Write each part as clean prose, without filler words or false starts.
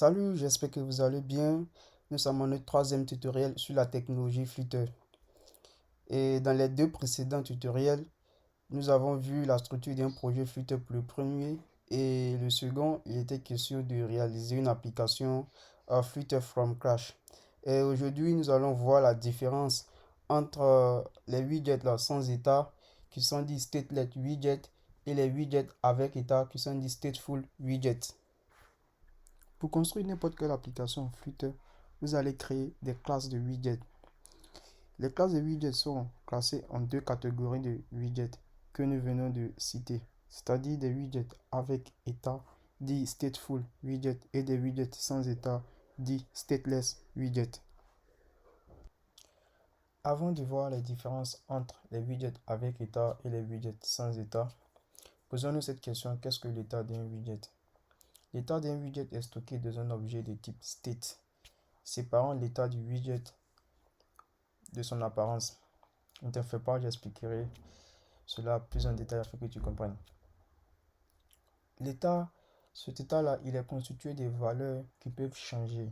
Salut, j'espère que vous allez bien. Nous sommes dans notre troisième tutoriel sur la technologie Flutter. Et dans les deux précédents tutoriels, nous avons vu la structure d'un projet Flutter pour le premier. Et le second, il était question de réaliser une application Flutter from Crash. Et aujourd'hui, nous allons voir la différence entre les widgets là, sans état, qui sont dit stateless widgets, et les widgets avec état, qui sont dit stateful widgets. Pour construire n'importe quelle application Flutter, vous allez créer des classes de widgets. Les classes de widgets sont classées en deux catégories de widgets que nous venons de citer, c'est-à-dire des widgets avec état, dit stateful widget, et des widgets sans état, dit stateless widget. Avant de voir les différences entre les widgets avec état et les widgets sans état, posons-nous cette question: qu'est-ce que l'état d'un widget? L'état d'un widget est stocké dans un objet de type state, séparant l'état du widget de son apparence. Ne te fais pas, j'expliquerai cela plus en détail afin que tu comprennes. L'état, cet état-là, il est constitué des valeurs qui peuvent changer.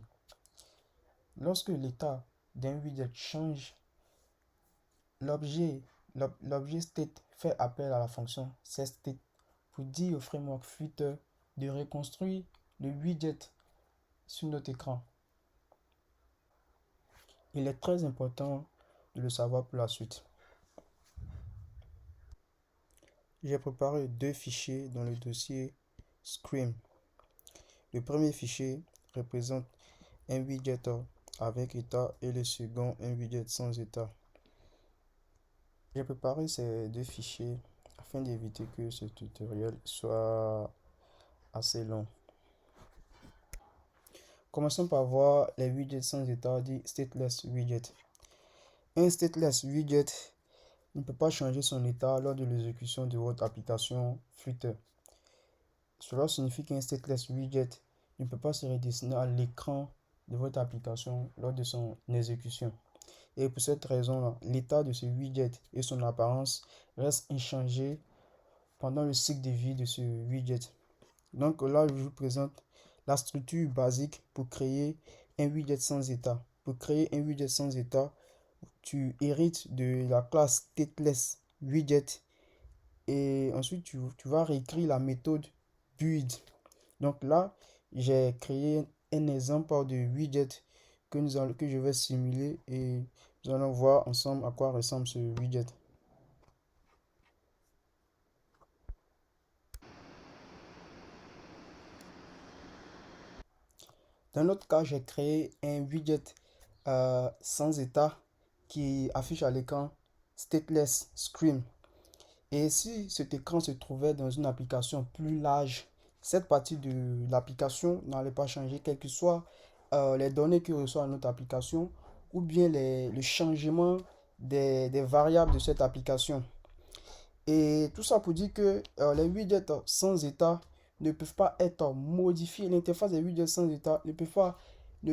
Lorsque l'état d'un widget change, l'objet l'objet state fait appel à la fonction setState pour dire au framework Flutter de reconstruire le widget sur notre écran. Il est très important de le savoir pour la suite. J'ai préparé deux fichiers dans le dossier Scream. Le premier fichier représente un widget avec état et le second un widget sans état. J'ai préparé ces deux fichiers afin d'éviter que ce tutoriel soit assez long. Commençons par voir les widgets sans état, dit stateless widget. Un stateless widget ne peut pas changer son état lors de l'exécution de votre application Flutter. Cela signifie qu'un stateless widget ne peut pas se redessiner à l'écran de votre application lors de son exécution. Et pour cette raison-là, l'état de ce widget et son apparence restent inchangés pendant le cycle de vie de ce widget. Donc là, je vous présente la structure basique pour créer un widget sans état. Pour créer un widget sans état, tu hérites de la classe stateless widget et ensuite tu vas réécrire la méthode build. Donc là, j'ai créé un exemple de widget que je vais simuler et nous allons voir ensemble à quoi ressemble ce widget. Dans notre cas, j'ai créé un widget sans état qui affiche à l'écran stateless screen. Et si cet écran se trouvait dans une application plus large, cette partie de l'application n'allait pas changer, quelles que soient les données que reçoit notre application ou bien le changement des variables de cette application. Et tout ça pour dire que les widgets sans état ne peuvent pas être modifiés. L'interface des widgets sans état ne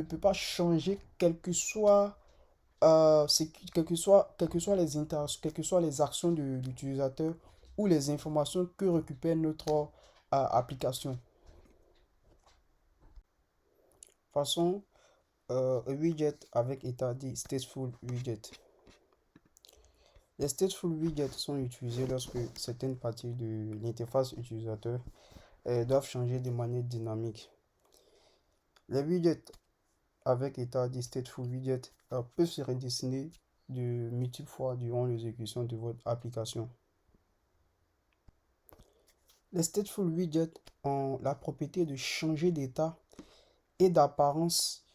peut pas changer quelles que soient les interactions, quelles que soient les actions de l'utilisateur ou les informations que récupère notre application. Façon, un widget avec état dit stateful widget. Les stateful widgets sont utilisés lorsque certaines parties de l'interface utilisateur doivent changer de manière dynamique. Les widgets avec état dit stateful widget peuvent se redessiner de multiples fois durant l'exécution de votre application. Les stateful widgets ont la propriété de changer d'état et d'apparence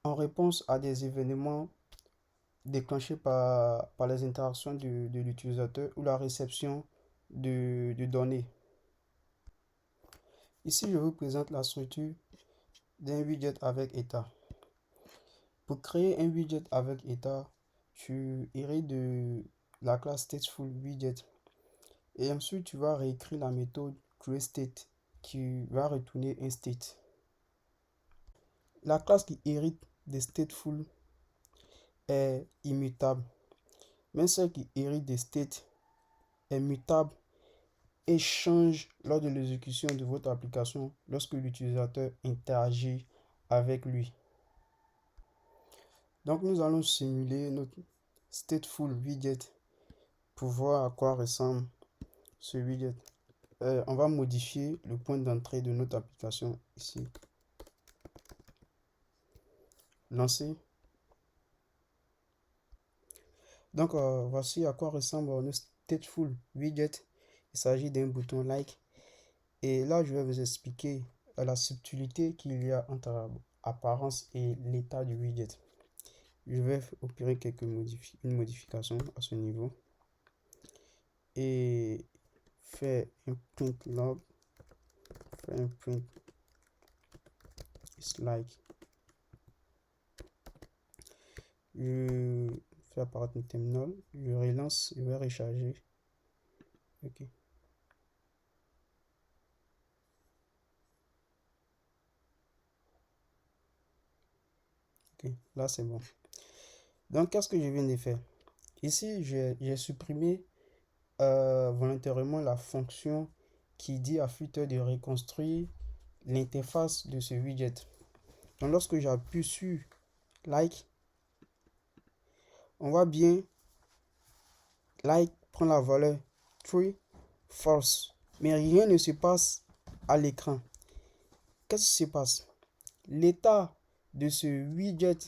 en réponse à des événements déclenchés par les interactions de l'utilisateur ou la réception de données. Ici, je vous présente la structure d'un widget avec état. Pour créer un widget avec état, tu hérites de la classe stateful_widget et ensuite tu vas réécrire la méthode createState qui va retourner un state. La classe qui hérite des stateful est immutable, mais celle qui hérite des state est mutable et change lors de l'exécution de votre application lorsque l'utilisateur interagit avec lui. Donc nous allons simuler notre stateful widget pour voir à quoi ressemble ce widget. On va modifier le point d'entrée de notre application ici. Lancer. Donc voici à quoi ressemble notre stateful widget. Il s'agit d'un bouton like. Et là, je vais vous expliquer la subtilité qu'il y a entre apparence et l'état du widget. Je vais opérer une modification à ce niveau et faire un print log, faire un print is like. Je fais apparaître un terminal, je relance, je vais recharger. Ok. Ok, là c'est bon. Donc, qu'est-ce que je viens de faire? Ici, j'ai supprimé volontairement la fonction qui dit à Flutter de reconstruire l'interface de ce widget. Donc, lorsque j'appuie sur like, on voit bien like prend la valeur true false, mais rien ne se passe à l'écran. Qu'est-ce qui se passe? L'état de ce widget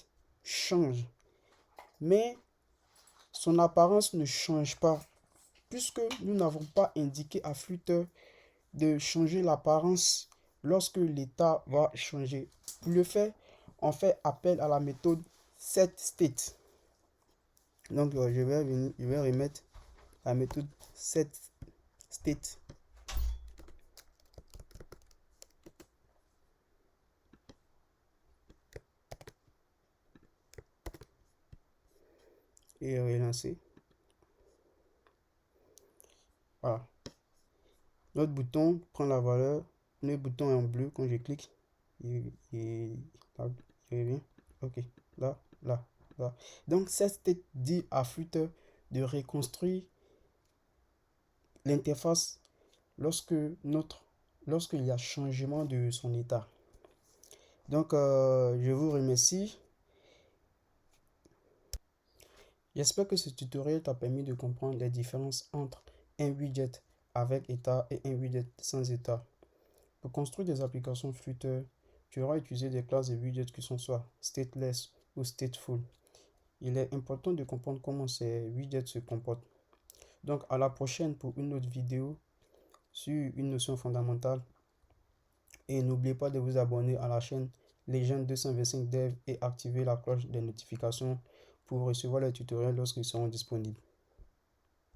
change, mais son apparence ne change pas, puisque nous n'avons pas indiqué à Flutter de changer l'apparence lorsque l'état va changer. Pour le faire, on fait appel à la méthode setState. Donc je vais remettre la méthode setState. Et relancer. Voilà. Notre bouton prend la valeur. Le bouton est en bleu quand je clique. Il revient. Ok. Là, là, là. Donc, cette dit à Flutter de reconstruire l'interface lorsque lorsqu'il y a changement de son état. Donc, je vous remercie. J'espère que ce tutoriel t'a permis de comprendre les différences entre un widget avec état et un widget sans état. Pour construire des applications Flutter, tu auras utilisé des classes de widgets qui sont soit stateless ou stateful. Il est important de comprendre comment ces widgets se comportent. Donc à la prochaine pour une autre vidéo sur une notion fondamentale. Et n'oubliez pas de vous abonner à la chaîne Legend 225 Dev et activer la cloche des notifications pour recevoir les tutoriels lorsqu'ils seront disponibles.